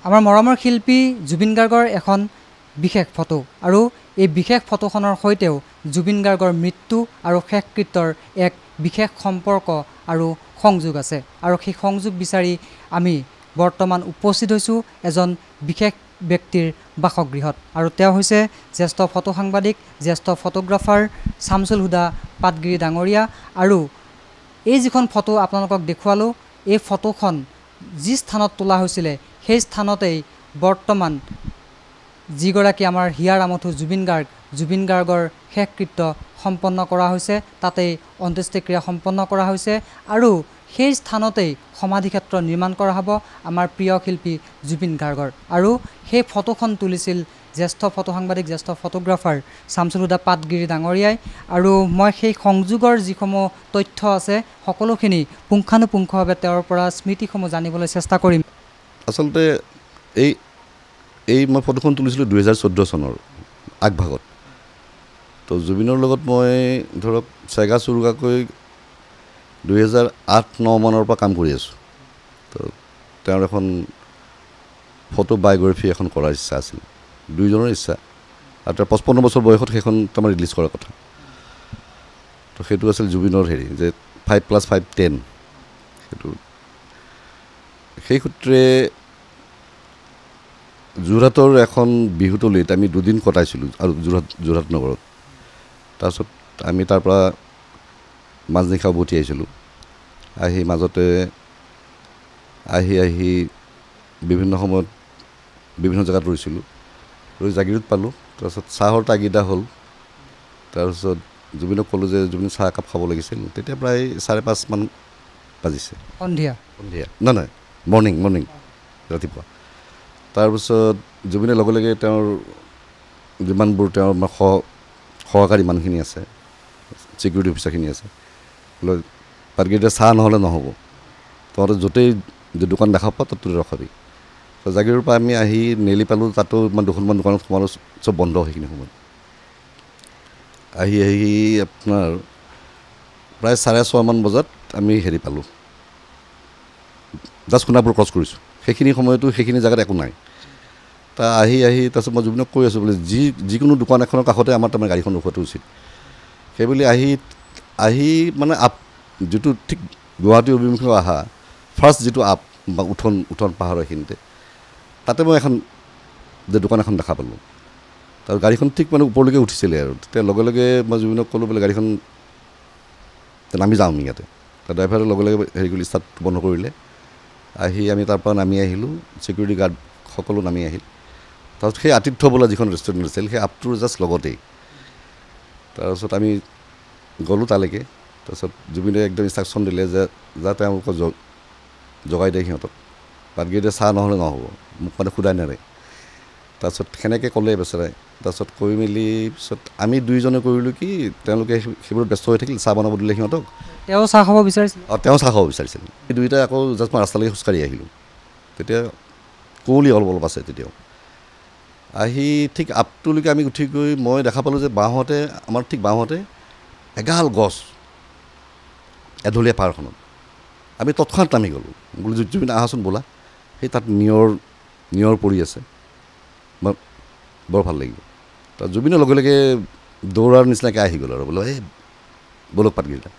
আমাৰ মৰমৰ শিল্পী জুবিন গাৰ্গৰ এখন বিশেষ ফটো আৰু এই বিশেষ ফটোখনৰ সৈতেও জুবিন গাৰ্গৰ মৃত্যু আৰু শেষকৃত্যৰ এক বিশেষ সম্পৰ্ক আৰু সংযোগ আছে আৰু সেই সংযোগ বিচাৰি আমি বৰ্তমান উপস্থিত হৈছোঁ এজন বিশেষ ব্যক্তিৰ বাসগৃহত আৰু তেওঁ হৈছে জ্যেষ্ঠ ফটো সাংবাদিক জ্যেষ্ঠ ফটোগ্ৰাফাৰ শামছুল হুদা পাটগিৰি ডাঙৰীয়া আৰু এই যিখন ফটো আপোনালোকক দেখুৱালোঁ এই ফটোখন যি স্থানত তোলা হৈছিলে সেই স্থানতেই বৰ্তমান যিগৰাকী আমাৰ হিয়াৰ আমঠু জুবিন গাৰ্গৰ শেষকৃত্য সম্পন্ন কৰা হৈছে তাতেই অন্ত্যেষ্টিক্ৰিয়া সম্পন্ন কৰা হৈছে আৰু সেই স্থানতেই সমাধিক্ষেত্ৰ নিৰ্মাণ কৰা হ'ব আমাৰ প্ৰিয় শিল্পী জুবিন গাৰ্গৰ আৰু সেই ফটোখন তুলিছিল জ্যেষ্ঠ ফটো সাংবাদিক জ্যেষ্ঠ ফটোগ্ৰাফাৰ শামছুল হুদা পাটগিৰি ডাঙৰীয়াই আৰু মই সেই সংযোগৰ যিসমূহ তথ্য আছে সকলোখিনি পুংখানুপুংখভাৱে তেওঁৰ পৰা স্মৃতিসমূহ জানিবলৈ চেষ্টা কৰিম আচলতে এই মই ফটোখন তুলিছিলোঁ 2014 চনৰ আগভাগত তো জুবিনৰ লগত মই ধৰক চেগা চুৰুকাকৈ 2008-09 মানৰ পৰা কাম কৰি আছোঁ তো তেওঁৰ এখন ফটো বায়োগ্ৰাফি এখন কৰাৰ ইচ্ছা আছিল দুইজনৰ ইচ্ছা আৰু তাৰ 55 বছৰ বয়সত সেইখন তাৰমানে ৰিলিজ কৰাৰ কথা তো সেইটো আছিল জুবিনৰ হেৰি যে 5+5 10 সেইটো সেই সূত্ৰে যোৰহাটৰ এখন বিহুতলীত আমি দুদিন কটাইছিলোঁ আৰু যোৰহাট নগৰত তাৰপিছত আমি তাৰ পৰা মাজনিশা উভতি আহিছিলোঁ আহি মাজতে আহি বিভিন্ন সময়ত বিভিন্ন জেগাত ৰৈছিলোঁ ৰৈ জাগিৰোড পালোঁ তাৰপিছত চাহৰ তাগিদা হ'ল তাৰপিছত জুবিনক ক'লোঁ যে জুবিন চাহ একাপ খাব লাগিছিল তেতিয়া প্ৰায় 5:30 মান বাজিছে সন্ধিয়া নহয় মৰ্ণিং ৰাতিপুৱা তাৰপিছত জুবিনে লগে লগে তেওঁৰ যিমানবোৰ তেওঁৰ সহকাৰী মানুহখিনি আছে ছিকিউৰিটি অফিচাৰখিনি আছে পাটগিৰিতে চাহ নহ'লে নহ'ব তহঁতে য'তেই দোকান দেখা পাওঁ তাত ৰখাবি তো জাগিৰোডৰ পৰা আমি আহি নেলি পালোঁ তাতো ইমান দুখনমান দোকানত সোমালোঁ চব বন্ধ সেইখিনি সময়ত আহি আপোনাৰ প্ৰায় 6:30 মান বজাত আমি হেৰি পালোঁ জাষ্ট সোণাপুৰ ক্ৰছ কৰিছোঁ সেইখিনি সময়তো সেইখিনি জেগাত একো নাই তা আহি তাৰপিছত মই জুবিনক কৈ আছোঁ বোলে যিকোনো দোকান এখনৰ কাষতে আমাৰ তাৰমানে গাড়ীখন ৰখোৱাটো উচিত সেইবুলি আহি মানে যিটো ঠিক গুৱাহাটী অভিমুখে অহা ফাৰ্ষ্ট যিটো বা উঠন পাহাৰৰ এইখিনিতে তাতে মই এখন দোকান এখন দেখা পালোঁ তাৰ গাড়ীখন ঠিক মানে ওপৰলৈকে উঠিছিলে আৰু তেতিয়া লগে লগে মই জুবিনক ক'লোঁ বোলে গাড়ীখন নামি যাওঁ আমি ইয়াতে ড্ৰাইভাৰে লগে লগে হেৰি কৰি ষ্টাৰ্ট বন্ধ কৰিলে আহি আমি তাৰ পৰা নামি আহিলোঁ ছিকিউৰিটি গাৰ্ড সকলো নামি আহিল তাৰপিছত সেই আতিথ্য বোলা যিখন ৰেষ্টুৰেণ্ট আছিল সেই আপটোৰ জাষ্ট লগতেই তাৰপিছত আমি গ'লোঁ তালৈকে তাৰপিছত জুবিনে একদম ইনষ্ট্ৰাকশ্যন দিলে যে তেওঁলোকক জগাই দিয়ে সিহঁতক পাটগিৰিতে চাহ নহ'লে নহ'ব মোক মানে সোধাই নেৰে তাৰপিছত সেনেকৈ ক'লে বেচেৰাই তাৰপিছত কৈ মেলি পিছত আমি দুইজনে কৰিলোঁ কি তেওঁলোকে সেইবোৰত ব্যস্ত হৈ থাকিল চাহ বনাব দিলে সিহঁতক তেওঁ চাহ খাব বিচাৰিছিল তেওঁ চাহ খাব বিচাৰিছিল এই দুয়োটাই আকৌ জাষ্ট মই ৰাস্তালৈকে খোজকাঢ়ি আহিলোঁ তেতিয়া কুঁৱলী অলপ আছে তেতিয়াও আহি ঠিক আপটোলৈকে আমি উঠি গৈ মই দেখা পালোঁ যে আমাৰ ঠিক বাওঁহাতে এগাল গছ এঢলীয়া পাহাৰখনত আমি তৎক্ষণাত নামি গ'লোঁ বোলো জুবিন আহাচোন বোলা সেই তাত নিয়ৰ পৰি আছে বৰ ভাল লাগিব তাত জুবিনৰ লগে লগে দৌৰাৰ নিচিনাকৈ আহি গ'ল আৰু বোলো এই বলক পাটগিৰিটা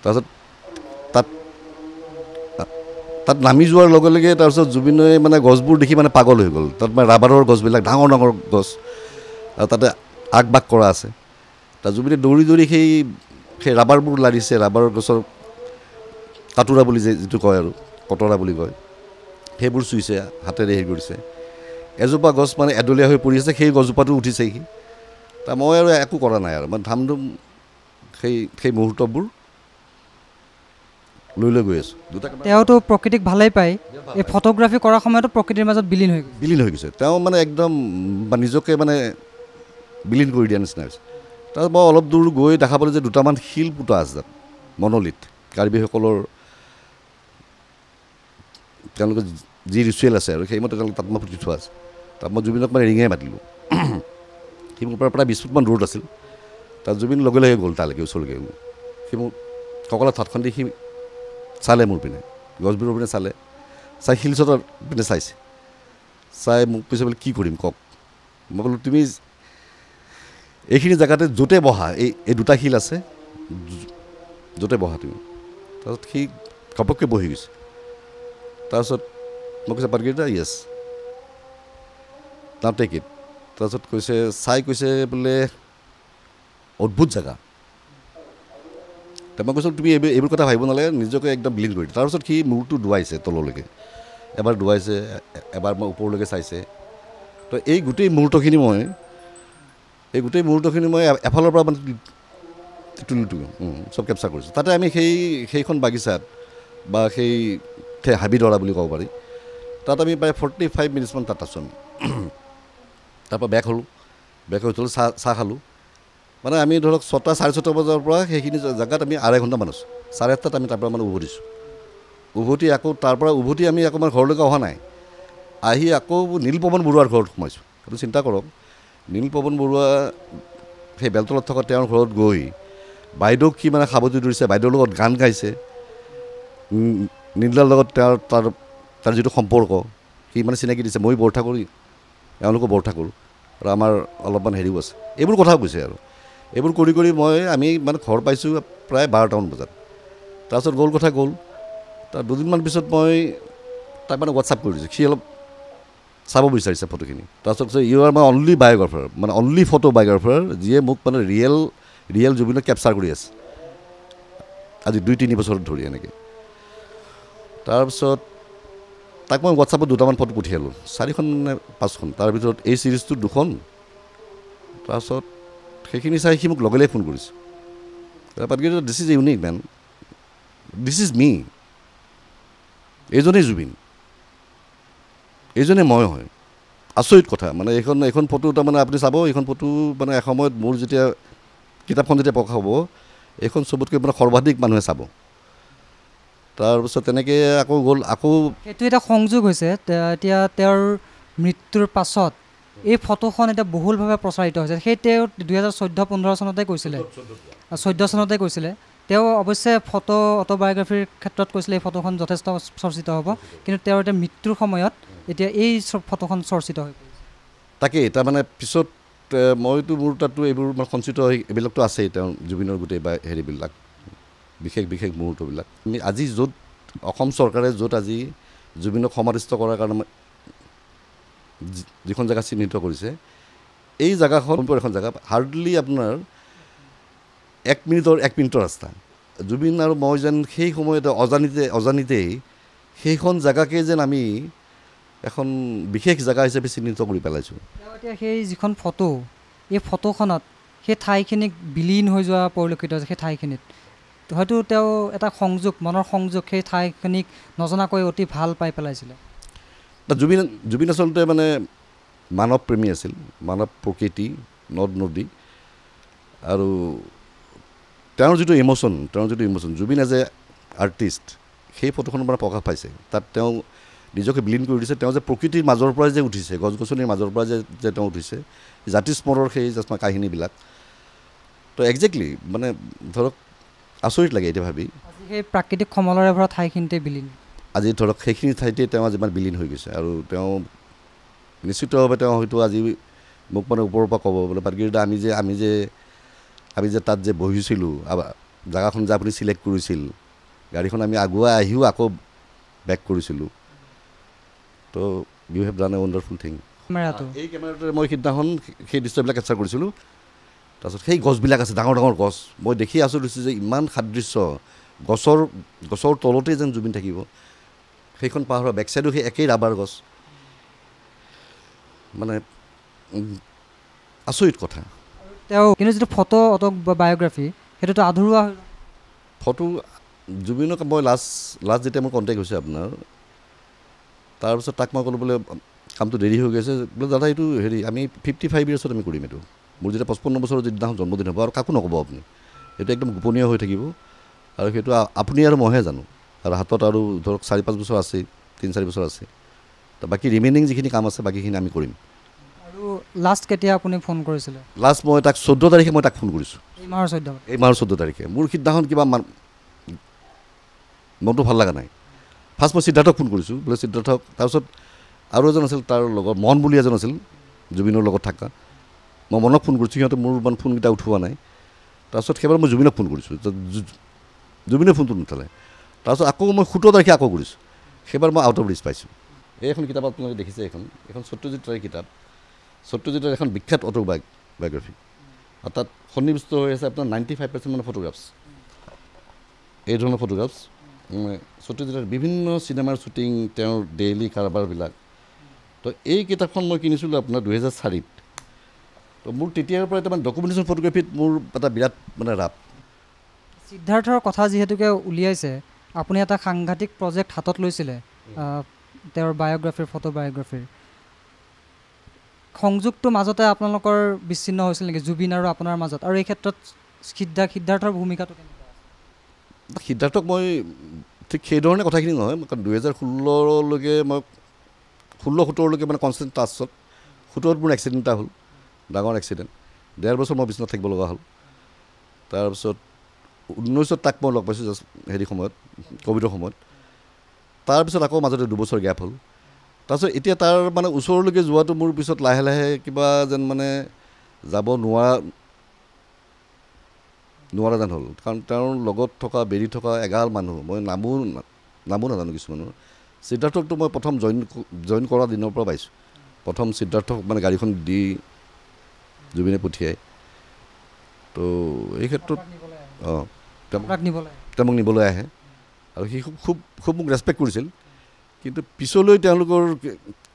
তাৰপিছত তাত নামি যোৱাৰ লগে লগে তাৰপিছত জুবিনে মানে গছবোৰ দেখি মানে পাগল হৈ গ'ল তাত মানে ৰাবাৰৰ গছবিলাক ডাঙৰ গছ আৰু তাতে আগবাগ কৰা আছে তাত জুবিনে দৌৰি সেই ৰাবাৰবোৰ লাৰিছে ৰাবাৰৰ গছৰ কাটোৰা বুলি যিটো কয় আৰু কটৰা বুলি কয় সেইবোৰ চুইছে হাতেৰে হেৰি কৰিছে এজোপা গছ মানে এডলীয়া হৈ পৰি আছে সেই গছজোপাটো উঠিছে সি মই আৰু একো কৰা নাই আৰু মানে ধামধুম সেই মুহূৰ্তবোৰ লৈ গৈ আছোঁ তেওঁতো প্ৰকৃতিক ভালেই পায় এই ফটোগ্ৰাফী কৰাৰ সময়তো প্ৰকৃতিৰ মাজত বিলীন হৈ গৈছে তেওঁ মানে একদম নিজকে মানে বিলীন কৰি দিয়া নিচিনা হৈছে তাৰপিছত মই অলপ দূৰ গৈ দেখা পালোঁ যে দুটামান শিল পোতা আছে তাত মনলিত কাৰ্বিসকলৰ তেওঁলোকৰ যি ৰিচুৱেল আছে আৰু সেইমতে তেওঁলোকে তাত মই পুতি থোৱা আছে তাত মই জুবিনক মানে ৰিঙাই মাতিলোঁ সি মোৰ পৰা প্ৰায় 20 ফুটমান দূৰত আছিল তাত জুবিন লগে লগে গ'ল তালৈকে ওচৰলৈকে সি মোক কঁকালত হাতখন দি সি চালে মোৰ পিনে গছবোৰৰ পিনে চাই শিলচৰৰ পিনে চাইছে চাই মোক কৈছে বোলে কি কৰিম কওক। মই ক'লোঁ তুমি এইখিনি জেগাতে য'তে বহা, এই দুটা শিল আছে, য'তে বহা তুমি। তাৰপিছত সি ঘপককৈ বহি গৈছে। তাৰপিছত মই কৈছে পাৰ্কিটা য়েছ নাও টেক ইট। তাৰপিছত কৈছে চাই কৈছে বোলে অদ্ভুত জেগা। মই কৈছোঁ তুমি এইবোৰ কথা ভাবিব নালাগে, নিজকে একদম বিলীন কৰি দিয়ে। তাৰপিছত সি মূৰটো ডুবাইছে তললৈকে, এবাৰ ডুবাইছে, এবাৰ মই ওপৰলৈকে চাইছে। তো এই গোটেই মুহূৰ্তখিনি মই এফালৰ পৰা মানে তুলিটো চব কেপচাৰ কৰিছোঁ। তাতে আমি সেইখন বাগিচাত বা সেই হাবিদৰা বুলি ক'ব পাৰি, তাত আমি প্ৰায় 45 মিনিটছমান তাত আছোঁ আমি। তাৰপৰা বেক হৈ উঠিলোঁ, চাহ খালোঁ। মানে আমি ধৰক 6টা 6:30 বজাৰ পৰা সেইখিনি জেগাত আমি 2.5 ঘণ্টামান আছোঁ। 8:30 আমি তাৰপৰা মানে উভতিছোঁ। তাৰপৰা উভতি আমি আকৌ মানে ঘৰলৈকে অহা নাই, আহি আকৌ নীলপৱন বৰুৱাৰ ঘৰত সোমাইছোঁ। আপুনি চিন্তা কৰক, নীলপৱন বৰুৱা সেই বেলতলত থকা তেওঁৰ ঘৰত গৈ বাইদেউক কি মানে সাৱটি ধৰিছে, বাইদেউৰ লগত গান গাইছে। নীলাৰ লগত তাৰ যিটো সম্পৰ্ক, সি মানে চিনাকি দিছে, মই বৰঠাকুৰ, এওঁলোকো বৰঠাকুৰ, আৰু আমাৰ অলপমান হেৰিও আছে। এইবোৰ কথা কৈছে আৰু এইবোৰ কৰি আমি মানে ঘৰ পাইছোঁ প্ৰায় 12টামান বজাত। তাৰপিছত গ'ল কথা গ'ল। তাৰ দুদিনমান পিছত মই তাক মানে হোৱাটছআপ কৰি দিছোঁ, সি অলপ চাব বিচাৰিছে ফটোখিনি। তাৰপিছত কৈছে ইউ আৰ মাই অনলি বায়'গ্ৰাফাৰ, মানে অনলি ফটো বায়'গ্ৰাফাৰ, যিয়ে মোক মানে ৰিয়েল জুবিনক কেপচাৰ কৰি আছে আজি 2-3 বছৰ ধৰি এনেকৈ। তাৰপিছত তাক মই হোৱাটছআপত 2টামান ফটো পঠিয়ালোঁ, 4খন নে 5খন, তাৰ ভিতৰত এই ছিৰিজটোত 2খন। তাৰপিছত সেইখিনি চাই সি মোক লগে ফোন কৰিছে, পাৰ্কিটা this is unique man, this is me, এইজনেই জুবিন, এইজনে মই হয়। আচৰিত কথা মানে এইখন ফটো তাৰমানে আপুনি চাব, এইখন ফটো মানে এসময়ত মোৰ যেতিয়া কিতাপখন যেতিয়া প্ৰকাশ হ'ব, এইখন চবতকৈ মানে সৰ্বাধিক মানুহে চাব। তাৰপিছত তেনেকৈ আকৌ গ'ল। সেইটো এটা সংযোগ হৈছে, এতিয়া তেওঁৰ মৃত্যুৰ পাছত এই ফটোখন এতিয়া বহুলভাৱে প্ৰচাৰিত হৈছে। সেই তেওঁ 2014-15 চনতে কৈছিলে, 14 চনতে কৈছিলে। তেওঁ অৱশ্যে অটোবায়োগ্ৰাফীৰ ক্ষেত্ৰত কৈছিলে এই ফটোখন যথেষ্ট চৰ্চিত হ'ব, কিন্তু তেওঁৰ এতিয়া মৃত্যুৰ সময়ত এতিয়া এই ফটোখন চৰ্চিত হৈ পৰিছে। তাকেই তাৰমানে পিছত মইতো মোৰ তাততো এইবোৰ মানে সঞ্চিত হৈ এইবিলাকতো আছেই, তেওঁ জুবিনৰ গোটেই বা হেৰিবিলাক বিশেষ মুহূৰ্তবিলাক। আমি আজি য'ত অসম চৰকাৰে আজি জুবিনক সমাধিস্থ কৰাৰ কাৰণে যিখন জেগা চিহ্নিত কৰিছে, এই জেগাখন এখন জেগা হাৰ্ডলি আপোনাৰ 1 মিনিটৰ ৰাস্তা। জুবিন আৰু মই যেন সেই সময়তে অজানিতেই সেইখন জেগাকে যেন আমি এখন বিশেষ জেগা হিচাপে চিহ্নিত কৰি পেলাইছোঁ। এতিয়া সেই যিখন ফটো, এই ফটোখনত সেই ঠাইখিনিক বিলীন হৈ যোৱা পৰিলক্ষিত হৈছে। সেই ঠাইখিনিত হয়তো তেওঁ এটা মনৰ সংযোগ, সেই ঠাইখিনিক নজনাকৈ অতি ভাল পাই পেলাইছিলে। জুবিন আচলতে মানে মানৱ প্ৰেমী আছিল, মানৱ প্ৰকৃতি, নদ নদী, আৰু তেওঁৰ যিটো emotion, Zubeen as a artist, সেই ফটোখনৰ পৰা প্ৰকাশ পাইছে। তাত তেওঁ নিজকে বিলীন কৰি দিছে। তেওঁ যে প্ৰকৃতিৰ মাজৰ পৰাই যে উঠিছে, গছ গছনিৰ মাজৰ পৰা যে তেওঁ উঠিছে, জাতিস্মৰৰ সেই কাহিনীবিলাক, তো একজেক্টলি মানে ধৰক আচৰিত লাগে এতিয়া ভাবি। সেই প্ৰাকৃতিক সমলৰে ভৰা ঠাইখিনিতে বিলীন, আজি ধৰক সেইখিনি ঠাইতে তেওঁ যিমান বিলীন হৈ গৈছে। আৰু তেওঁ নিশ্চিতভাৱে তেওঁ হয়তো আজি মোক মানে ওপৰৰ পৰা ক'ব বোলে পাৰ্কিটা আমি যে তাত যে বহিছিলোঁ, জেগাখন যে আপুনি চিলেক্ট কৰিছিল, গাড়ীখন আমি আগুৱাই আহিও আকৌ বেক কৰিছিলোঁ, তো you have done a wonderful thing. এই কেমেৰাটোৰে মই সিদিনাখন সেই দৃশ্যবিলাক কেপচাৰ কৰিছিলোঁ। তাৰপিছত সেই গছবিলাক আছে, ডাঙৰ গছ, মই দেখি আচৰিত হৈছোঁ যে ইমান সাদৃশ্য, গছৰ তলতেই যেন জুবিন থাকিব। সেইখন পাহাৰৰ বেক চাইডো সেই একেই ৰাবাৰ গছ, মানে আচৰিত কথা। তেওঁ কিন্তু যিটো ফটো অটোবায়োগ্ৰাফী, সেইটোতো আধৰুৱা ফটো। জুবিনক মই লাষ্ট যেতিয়া মোৰ কণ্টেক্ট হৈছে আপোনাৰ, তাৰপিছত তাক মই ক'লোঁ বোলে কামটো দেৰি হৈ গৈছে, বোলে দাদা এইটো আমি 55 ইয়াৰ্ছত আমি কৰিম এইটো। মোৰ যেতিয়া 55 বছৰৰ যিদিনাখন জন্মদিন হ'ব, আৰু কাকো নক'ব আপুনি, এইটো একদম গোপনীয় হৈ থাকিব, আৰু সেইটো আপুনি আৰু মইহে জানো। আৰু হাতত আৰু ধৰক 4-5 বছৰ আছেই, 3-4 বছৰ আছে। তো বাকী ৰিমেইনিং যিখিনি কাম আছে বাকীখিনি আমি কৰিম। আৰু লাষ্ট কেতিয়া আপুনি ফোন কৰিছিলে? লাষ্ট মই তাক 14 তাৰিখে মই তাক ফোন কৰিছোঁ, এই মাহৰ 14 তাৰিখে। মোৰ সিদিনাখন কিবা মনটো ভাল লগা নাই। ফাৰ্ষ্ট মই সিদ্ধাৰ্থক ফোন কৰিছোঁ, বোলে সিদ্ধাৰ্থক, তাৰপিছত আৰু এজন আছিল তাৰ লগত মন বুলি এজন আছিল জুবিনৰ লগত থকা মই মনক ফোন কৰিছোঁ সিহঁতে মোৰ মানে ফোনকেইটা উঠোৱা নাই তাৰপিছত সেইবাৰ মই জুবিনক ফোন কৰিছোঁ জুবিনে ফোনটো নুঠালে তাৰপিছত আকৌ মই 17 তাৰিখে আকৌ কৰিছোঁ সেইবাৰ মই আউট অফ ৰিচ পাইছোঁ এইখন কিতাপ আপোনালোকে দেখিছে এইখন সত্যজিৎ ৰায়ৰ কিতাপ সত্যজিৎ ৰায়ৰ এখন বিখ্যাত অটোবায়োগ্ৰাফি আৰু তাত সন্নিৱিষ্ট হৈ আছে আপোনাৰ 95% মানে ফটোগ্ৰাফছ এই ধৰণৰ ফটোগ্ৰাফছ সত্যজিৎ ৰায়ৰ বিভিন্ন চিনেমাৰ শ্বুটিং তেওঁৰ ডেইলি কাৰবাৰবিলাক তো এই কিতাপখন মই কিনিছিলোঁ আপোনাৰ 2004 তো মোৰ তেতিয়াৰ পৰা এটা মানে ডকুমেণ্টেশ্যন ফটোগ্ৰাফীত মোৰ এটা বিৰাট মানে ৰাপ সিদ্ধাৰ্থৰ কথা যিহেতুকে উলিয়াইছে আপুনি এটা সাংঘাতিক প্ৰজেক্ট হাতত লৈছিলে তেওঁৰ বায়োগ্ৰাফিৰ ফটোবায়োগ্ৰাফিৰ সংযোগটো মাজতে আপোনালোকৰ বিচ্ছিন্ন হৈছিল নেকি জুবিন আৰু আপোনাৰ মাজত আৰু এই ক্ষেত্ৰত সিদ্ধাৰ্থৰ ভূমিকাটো কেনেকুৱা আছিল সিদ্ধাৰ্থক মই ঠিক সেইধৰণে কথাখিনি নহয় কাৰণ 2016লৈকে মই 16-17লৈকে মানে কনষ্টেণ্ট টাচত 17ত মোৰ এক্সিডেণ্ট এটা হ'ল ডাঙৰ এক্সিডেণ্ট 1.5 বছৰ মই বিচনাত থাকিব লগা হ'ল তাৰপিছত 19ত তাক মই লগ পাইছোঁ জাষ্ট হেৰি সময়ত ক'ভিডৰ সময়ত তাৰপিছত আকৌ মাজতে 2 বছৰ গেপ হ'ল তাৰপিছত এতিয়া তাৰ মানে ওচৰলৈকে যোৱাটো মোৰ পিছত লাহে লাহে কিবা যেন মানে যাব নোৱাৰা যেন হ'ল কাৰণ তেওঁৰ লগত থকা বেৰি থকা এগাল মানুহ মই নামো নাজানো কিছুমানৰ সিদ্ধাৰ্থকটো মই প্ৰথম জইন কৰা দিনৰ পৰা পাইছোঁ প্ৰথম সিদ্ধাৰ্থক মানে গাড়ীখন দি জুবিনে পঠিয়াই তো এই ক্ষেত্ৰত অঁ তেওঁক নিবলৈ আহে আৰু সি খুব মোক ৰেচপেক্ট কৰিছিল কিন্তু পিছলৈ তেওঁলোকৰ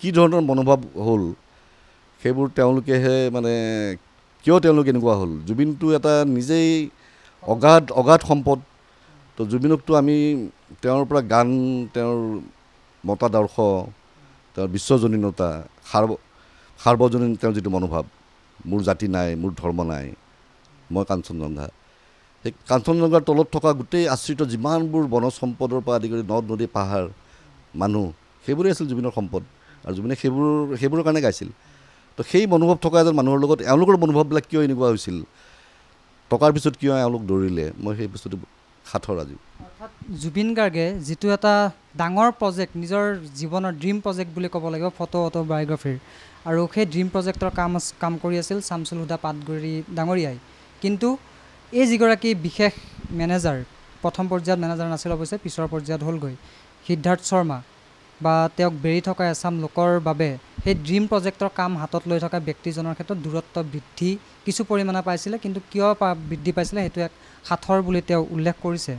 কি ধৰণৰ মনোভাৱ হ'ল সেইবোৰ তেওঁলোকেহে মানে কিয় তেওঁলোক এনেকুৱা হ'ল জুবিনটো এটা নিজেই অগাধ সম্পদ তো জুবিনকতো আমি তেওঁৰ পৰা গান তেওঁৰ মতাদৰ্শ তেওঁৰ বিশ্বজনীনতা সাৰ্বজনীন তেওঁৰ যিটো মনোভাৱ মোৰ জাতি নাই মোৰ ধৰ্ম নাই মই কাঞ্চনজংঘা সেই কাঞ্চনজংঘাৰ তলত থকা গোটেই আশ্ৰিত যিমানবোৰ বনজ সম্পদৰ পৰা আদি কৰি নদ নদী পাহাৰ মানুহ সেইবোৰেই আছিল জুবিনৰ সম্পদ আৰু জুবিনে সেইবোৰৰ কাৰণে গাইছিল তো সেই মনোভাৱ থকা এজন মানুহৰ লগত এওঁলোকৰ মনোভাৱবিলাক কিয় এনেকুৱা হৈছিল টকাৰ পিছত কিয় এওঁলোক দৌৰিলে মই সেই বস্তুটো সাঁথৰ আজি অৰ্থাৎ জুবিন গাৰ্গে যিটো এটা ডাঙৰ প্ৰজেক্ট নিজৰ জীৱনৰ ড্ৰিম প্ৰজেক্ট বুলি ক'ব লাগিব অটোবায়োগ্ৰাফিৰ আৰু সেই ড্ৰিম প্ৰজেক্টৰ কাম কৰি আছিল শামছুল হুদা পাটগুৰি ডাঙৰীয়াই কিন্তু এই যিগৰাকী বিশেষ মেনেজাৰ প্ৰথম পৰ্যায়ত মেনেজাৰ নাছিল অৱশ্যে পিছৰ পৰ্যায়ত হ'লগৈ সিদ্ধাৰ্থ শৰ্মা বা তেওঁক বেৰি থকা এচাম লোকৰ বাবে সেই ড্ৰিম প্ৰজেক্টৰ কাম হাতত লৈ থকা ব্যক্তিজনৰ ক্ষেত্ৰত দূৰত্ব বৃদ্ধি কিছু পৰিমাণে পাইছিলে কিন্তু কিয় বৃদ্ধি পাইছিলে সেইটো এক সাঁথৰ বুলি তেওঁ উল্লেখ কৰিছে